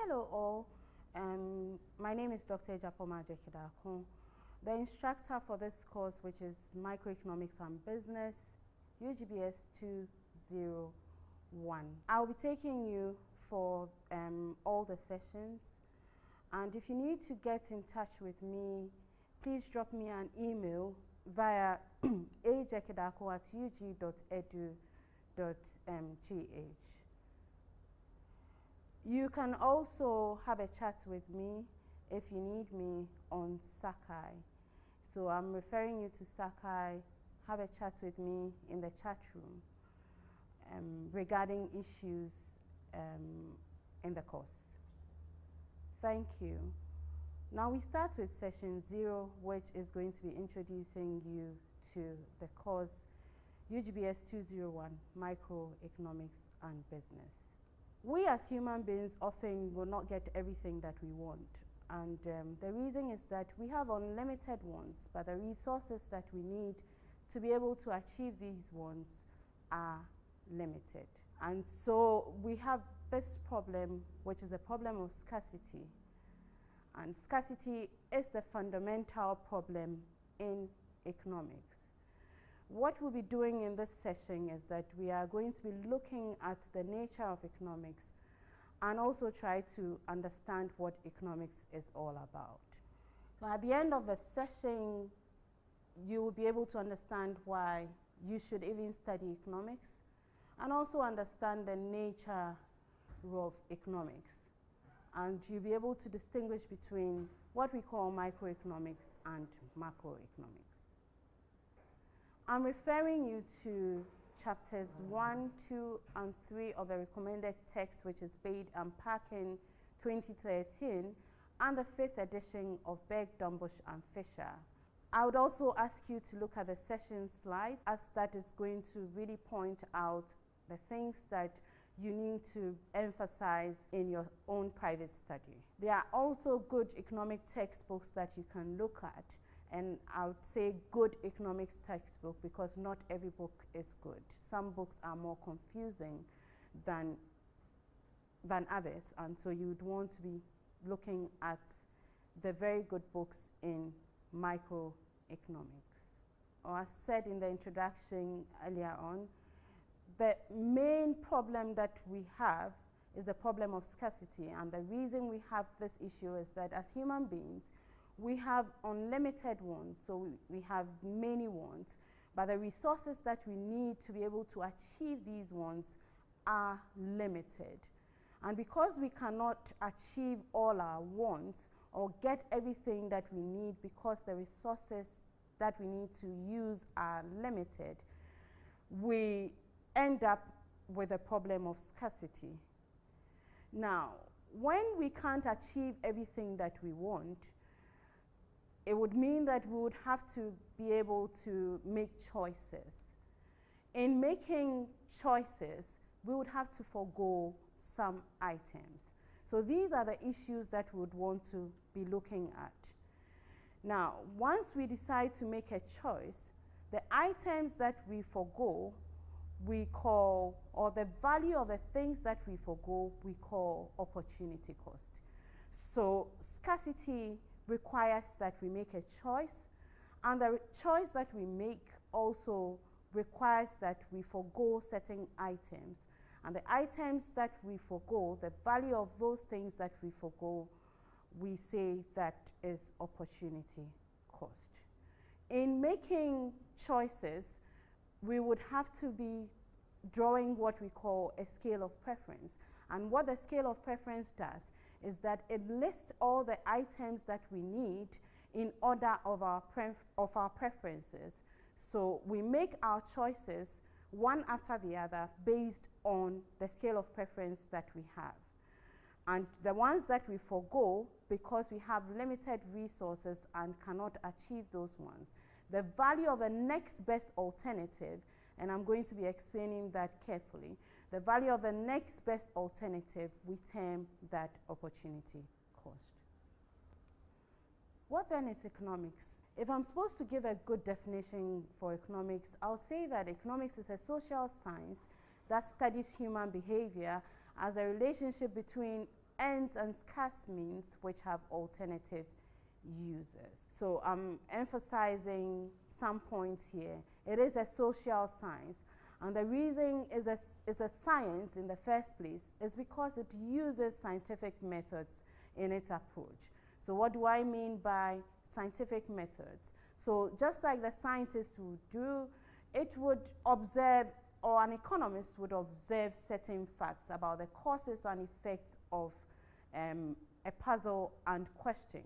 Hello all, my name is Dr. Ejapoma Jekedakun, the instructor for this course, which is Microeconomics and Business, UGBS 201. I'll be taking you for all the sessions, and if you need to get in touch with me, please drop me an email via ajekedako@ug.edu.gh. You can also have a chat with me if you need me on Sakai. So I'm referring you to Sakai. Have a chat with me in the chat room regarding issues in the course. Thank you. Now we start with session 0, which is going to be introducing you to the course UGBS 201, Microeconomics and Business. We as human beings often will not get everything that we want, and the reason is that we have unlimited wants, but the resources that we need to be able to achieve these wants are limited. And so we have this problem, which is a problem of scarcity, and scarcity is the fundamental problem in economics. What we'll be doing in this session is that we are going to be looking at the nature of economics and also try to understand what economics is all about. So at the end of the session, you will be able to understand why you should even study economics and also understand the nature of economics. And you'll be able to distinguish between what we call microeconomics and macroeconomics. I'm referring you to chapters 1, 2, and 3 of the recommended text, which is Bade and Parkin 2013, and the 5th edition of Berg, Dumbush, and Fisher. I would also ask you to look at the session slides, as that is going to really point out the things that you need to emphasize in your own private study. There are also good economic textbooks that you can look at. And I would say good economics textbook because not every book is good. Some books are more confusing than others, and so you would want to be looking at the very good books in microeconomics. Or as said in the introduction earlier on, the main problem that we have is the problem of scarcity, and the reason we have this issue is that as human beings, we have unlimited wants, so we have many wants, but the resources that we need to be able to achieve these wants are limited. And because we cannot achieve all our wants or get everything that we need because the resources that we need to use are limited, we end up with a problem of scarcity. Now, when we can't achieve everything that we want, it would mean that we would have to be able to make choices. In making choices, we would have to forego some items. So these are the issues that we would want to be looking at. Now, once we decide to make a choice, the items that we forego, we call, or the value of the things that we forego, we call opportunity cost. So scarcity requires that we make a choice, and the choice that we make also requires that we forego certain items. And the items that we forego, the value of those things that we forego, we say that is opportunity cost. In making choices, we would have to be drawing what we call a scale of preference. And what the scale of preference does is that it lists all the items that we need in order of our preferences. So we make our choices one after the other based on the scale of preference that we have. And the ones that we forego, because we have limited resources and cannot achieve those ones, the value of the next best alternative, and I'm going to be explaining that carefully, the value of the next best alternative, we term that opportunity cost. What then is economics? If I'm supposed to give a good definition for economics, I'll say that economics is a social science that studies human behavior as a relationship between ends and scarce means which have alternative uses. So I'm emphasizing some points here. It is a social science, and the reason is a science in the first place is because it uses scientific methods in its approach. So what do I mean by scientific methods? So just like the scientists would do, it would observe, or an economist would observe certain facts about the causes and effects of a puzzle and question.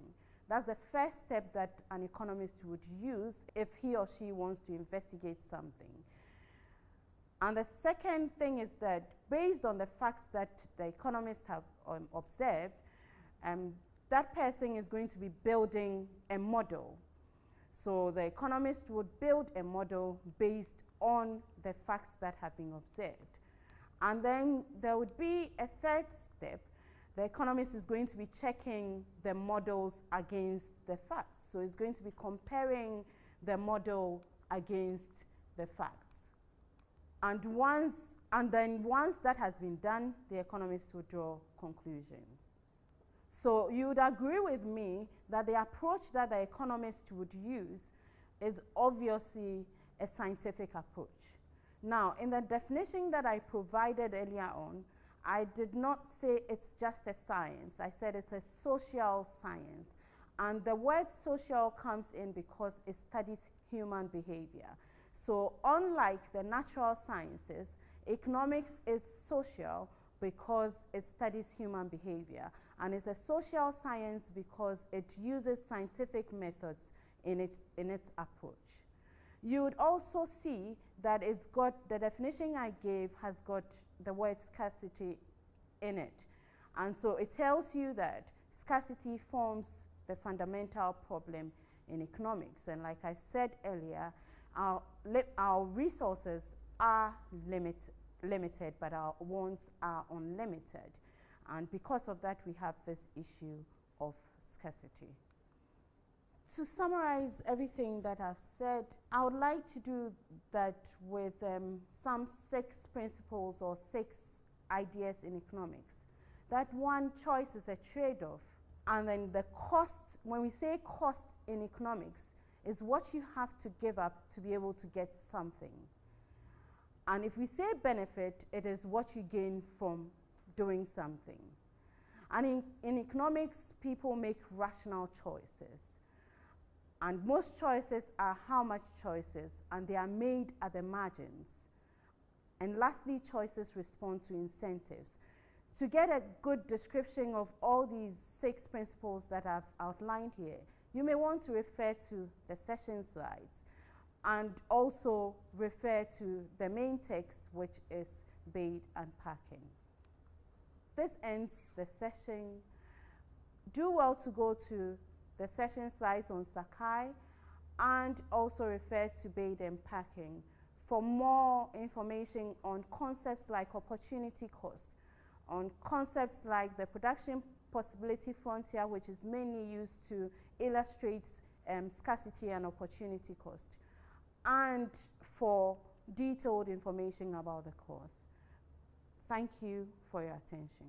That's the first step that an economist would use if he or she wants to investigate something. And the second thing is that based on the facts that the economists have observed, that person is going to be building a model. So the economist would build a model based on the facts that have been observed. And then there would be a third step. The economist is going to be checking the models against the facts. So it's going to be comparing the model against the facts. And then once that has been done, the economist will draw conclusions. So you would agree with me that the approach that the economist would use is obviously a scientific approach. Now, in the definition that I provided earlier on, I did not say it's just a science. I said it's a social science. And the word social comes in because it studies human behavior. So unlike the natural sciences, economics is social because it studies human behavior. And it's a social science because it uses scientific methods in its approach. You would also see that it's got, the definition I gave has got the word scarcity in it. And so it tells you that scarcity forms the fundamental problem in economics. And like I said earlier, our resources are limited, but our wants are unlimited. And because of that, we have this issue of scarcity. To summarize everything that I've said, I would like to do that with some 6 principles or 6 ideas in economics. That one, choice is a trade-off. And then the cost, when we say cost in economics, is what you have to give up to be able to get something. And if we say benefit, it is what you gain from doing something. And in economics, people make rational choices. And most choices are how much choices, and they are made at the margins. And lastly, choices respond to incentives. To get a good description of all these 6 principles that I've outlined here, you may want to refer to the session slides and also refer to the main text, which is bait and packing. This ends the session. Do well to go to the session slides on Sakai and also refer to bait and packing for more information on concepts like opportunity cost, on concepts like the production possibility frontier, which is mainly used to illustrate scarcity and opportunity cost, and for detailed information about the course. Thank you for your attention.